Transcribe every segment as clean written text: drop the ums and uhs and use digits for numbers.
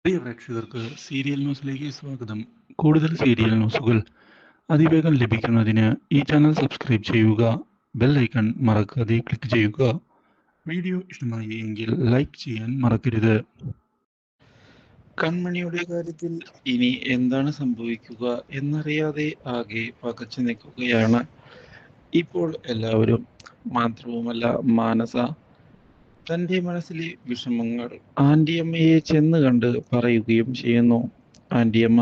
പ്രിയ പ്രേക്ഷകർക്ക് സീരിയൽ ന്യൂസിലേക്ക് സ്വാഗതം. കൂടുതൽ സീരിയൽ ന്യൂസുകൾ അതിവേഗം ലഭിക്കുന്നതിന് ഈ ചാനൽ സബ്സ്ക്രൈബ് ചെയ്യുക. ബെൽ ഐക്കൺ മറക്കാതെ ക്ലിക്ക് ചെയ്യുക. വീഡിയോ ഇഷ്ടമായി എങ്കിൽ ലൈക്ക് ചെയ്യാൻ മറക്കരുത്. കൺമണിയുടെ കാര്യത്തിൽ ഇനി എന്താണ് സംഭവിക്കുക എന്നറിയാതെ ആകെ പകച്ചു നിൽക്കുകയാണ് ഇപ്പോൾ എല്ലാവരും. മാത്രവുമല്ല, മാനസ തൻ്റെ മനസ്സിലെ വിഷമങ്ങൾ ആൻറ്റിയമ്മയെ ചെന്ന് കണ്ട് പറയുകയും ചെയ്യുന്നു. ആൻറ്റിയമ്മ,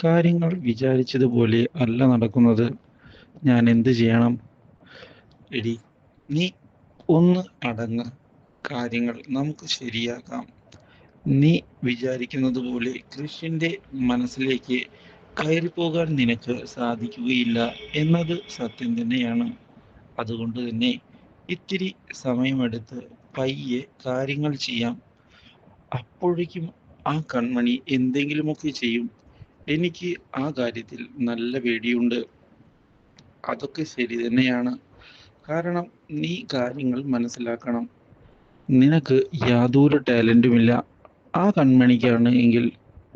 കാര്യങ്ങൾ വിചാരിച്ചതുപോലെ അല്ല നടക്കുന്നത്. ഞാൻ എന്ത് ചെയ്യണം? എടി, നീ ഒന്ന് അടങ്ങ്. കാര്യങ്ങൾ നമുക്ക് ശരിയാക്കാം. നീ വിചാരിക്കുന്നത് പോലെ കൃഷിൻ്റെ മനസ്സിലേക്ക് കയറിപ്പോകാൻ നിനക്ക് സാധിക്കുകയില്ല എന്നത് സത്യം തന്നെയാണ്. അതുകൊണ്ട് തന്നെ ഇത്തിരി സമയമെടുത്ത് പയ്യെ കാര്യങ്ങൾ ചെയ്യാം. അപ്പോഴേക്കും ആ കൺമണി എന്തെങ്കിലുമൊക്കെ ചെയ്യും. എനിക്ക് ആ കാര്യത്തിൽ നല്ല പേടിയുണ്ട്. അതൊക്കെ ശരി തന്നെയാണ്. കാരണം നീ കാര്യങ്ങൾ മനസ്സിലാക്കണം. നിനക്ക് യാതൊരു ടാലന്റുമില്ല. ആ കൺമണിക്കാണ് എങ്കിൽ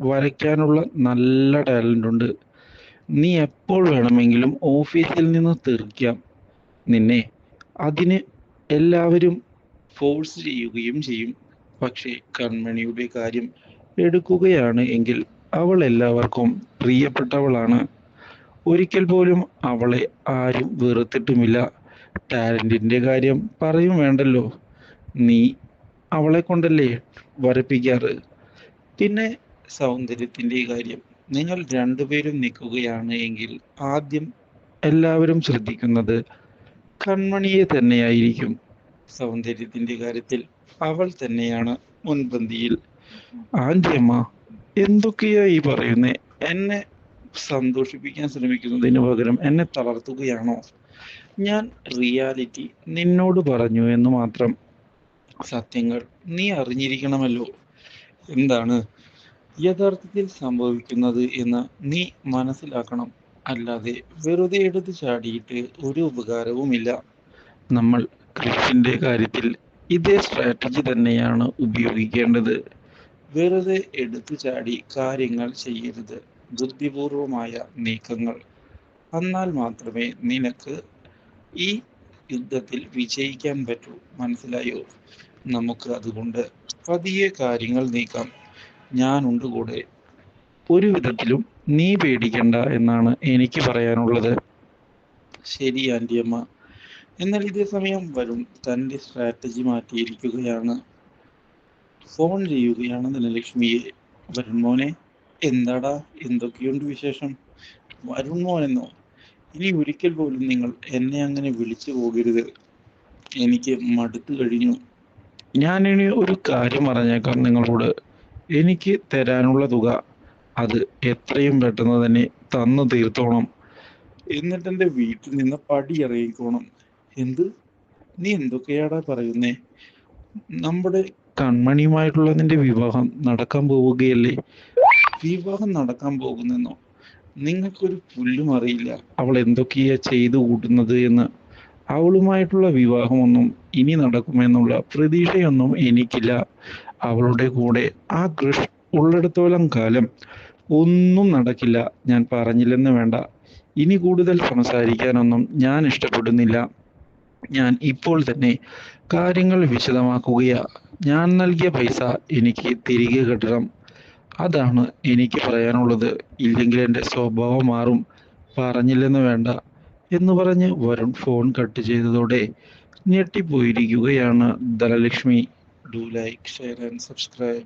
വരയ്ക്കാനുള്ള നല്ല ടാലന്റ് ഉണ്ട്. നീ എപ്പോൾ വേണമെങ്കിലും ഓഫീസിൽ നിന്ന് തെറിക്കാം നിന്നെ. അതിന് എല്ലാവരും ഫോഴ്സ് ചെയ്യുകയും ചെയ്യും. പക്ഷേ കൺമണിയുടെ കാര്യം എടുക്കുകയാണ് എങ്കിൽ അവൾ എല്ലാവർക്കും പ്രിയപ്പെട്ടവളാണ്. ഒരിക്കൽ പോലും അവളെ ആരും വെറുത്തിട്ടുമില്ല. ടാലന്റിന്റെ കാര്യം പറയും വേണ്ടല്ലോ. നീ അവളെ കൊണ്ടല്ലേ വരപ്പിക്കാറ്. പിന്നെ സൗന്ദര്യത്തിന്റെ കാര്യം, നിങ്ങൾ രണ്ടുപേരും നിൽക്കുകയാണ് എങ്കിൽ ആദ്യം എല്ലാവരും ശ്രദ്ധിക്കുന്നത് കൺമണിയെ തന്നെയായിരിക്കും. സൗന്ദര്യത്തിന്റെ കാര്യത്തിൽ അവൾ തന്നെയാണ് മുൻപന്തിയിൽ. ആന്റിയമ്മ, എന്തൊക്കെയാ ഈ പറയുന്നേ? എന്നെ സന്തോഷിപ്പിക്കാൻ ശ്രമിക്കുന്നതിന് പകരം എന്നെ തളർത്തുകയാണോ? ഞാൻ റിയാലിറ്റി നിന്നോട് പറഞ്ഞു എന്ന് മാത്രം. സത്യങ്ങൾ നീ അറിഞ്ഞിരിക്കണമല്ലോ. എന്താണ് യഥാർത്ഥത്തിൽ സംഭവിക്കുന്നത് എന്ന് നീ മനസ്സിലാക്കണം. അല്ലാതെ വെറുതെ എടുത്ത് ചാടിയിട്ട് ഒരു ഉപകാരവുമില്ല. നമ്മൾ കൃഷിന്റെ കാര്യത്തിൽ ഇതേ സ്ട്രാറ്റജി തന്നെയാണ് ഉപയോഗിക്കേണ്ടത്. വെറുതെ എടുത്തു ചാടി കാര്യങ്ങൾ ചെയ്യരുത്. ബുദ്ധിപൂർവമായ നീക്കങ്ങൾ. എന്നാൽ മാത്രമേ നിനക്ക് ഈ യുദ്ധത്തിൽ വിജയിക്കാൻ പറ്റൂ. മനസ്സിലായോ? നമുക്ക് അതുകൊണ്ട് പതിയെ കാര്യങ്ങൾ നീക്കാം. ഞാനുണ്ട് കൂടെ. ഒരു വിധത്തിലും നീ പേടിക്കണ്ട എന്നാണ് എനിക്ക് പറയാനുള്ളത്. ശരി ആന്റിയമ്മ. എന്നാൽ ഇതേ സമയം വരുൺ തൻ്റെ സ്ട്രാറ്റജി മാറ്റിയിരിക്കുകയാണ്. ഫോൺ ചെയ്യുകയാണ് ധനലക്ഷ്മിയെ. വരുൺ മോനെ, എന്താടാ, എന്തൊക്കെയുണ്ട് വിശേഷം? വരുൺ മോനെന്നോ? ഇനി ഒരിക്കൽ പോലും നിങ്ങൾ എന്നെ അങ്ങനെ വിളിച്ചു പോകരുത്. എനിക്ക് മടുത്തു കഴിഞ്ഞു. ഞാനിനി ഒരു കാര്യം പറഞ്ഞേക്കാം നിങ്ങളോട്. എനിക്ക് തരാനുള്ള തുക അത് എത്രയും പെട്ടെന്ന് തന്നെ തന്നു തീർത്തോണം. എന്നിട്ട് എൻ്റെ വീട്ടിൽ നിന്ന് പടി ഇറങ്ങിക്കോണം. എന്ത്? നീ എന്തൊക്കെയാടാ പറയുന്നേ? നമ്മുടെ കൺമണിയുമായിട്ടുള്ള നിന്റെ വിവാഹം നടക്കാൻ പോവുകയല്ലേ? വിവാഹം നടക്കാൻ പോകുന്നെന്നോ? നിങ്ങൾക്കൊരു പുല്ലും അറിയില്ല അവൾ എന്തൊക്കെയാ ചെയ്തു കൂട്ടുന്നത് എന്ന്. അവളുമായിട്ടുള്ള വിവാഹമൊന്നും ഇനി നടക്കുമെന്നുള്ള പ്രതീക്ഷയൊന്നും എനിക്കില്ല. അവളുടെ കൂടെ ആ കൃഷ് ഉള്ളിടത്തോളം കാലം ഒന്നും നടക്കില്ല. ഞാൻ പറഞ്ഞില്ലെന്ന് വേണ്ട. ഇനി കൂടുതൽ സംസാരിക്കാനൊന്നും ഞാൻ ഇഷ്ടപ്പെടുന്നില്ല. ഞാൻ ഇപ്പോൾ തന്നെ കാര്യങ്ങൾ വിശദമാക്കുകയാ. ഞാൻ നൽകിയ പൈസ എനിക്ക് തിരികെ കിട്ടണം. അതാണ് എനിക്ക് പറയാനുള്ളത്. ഇല്ലെങ്കിൽ എൻ്റെ സ്വഭാവം മാറും. പറഞ്ഞില്ലെന്ന് വേണ്ട എന്ന് പറഞ്ഞ് വരുൺ ഫോൺ കട്ട് ചെയ്തതോടെ ഞെട്ടിപ്പോയിരിക്കുകയാണ് Dhanalakshmi. Do like, share and subscribe.